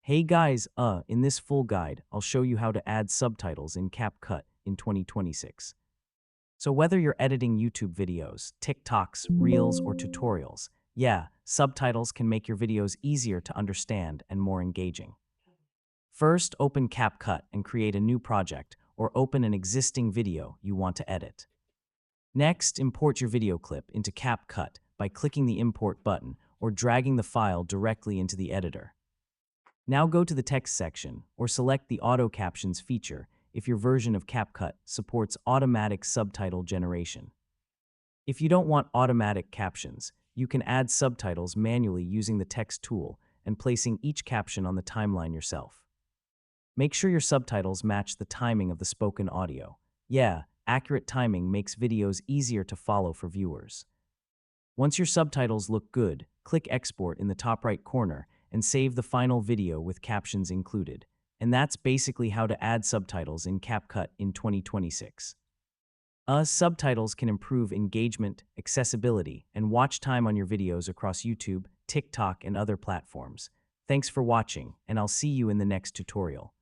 Hey guys, in this full guide, I'll show you how to add subtitles in CapCut in 2026. So whether you're editing YouTube videos, TikToks, Reels, or tutorials, yeah, subtitles can make your videos easier to understand and more engaging. First, open CapCut and create a new project or open an existing video you want to edit. Next, import your video clip into CapCut by clicking the Import button or dragging the file directly into the editor. Now go to the text section or select the Auto Captions feature if your version of CapCut supports automatic subtitle generation. If you don't want automatic captions, you can add subtitles manually using the text tool and placing each caption on the timeline yourself. Make sure your subtitles match the timing of the spoken audio. Yeah, accurate timing makes videos easier to follow for viewers. Once your subtitles look good, click Export in the top right corner and save the final video with captions included. And that's basically how to add subtitles in CapCut in 2026. Subtitles can improve engagement, accessibility, and watch time on your videos across YouTube, TikTok, and other platforms. Thanks for watching, and I'll see you in the next tutorial.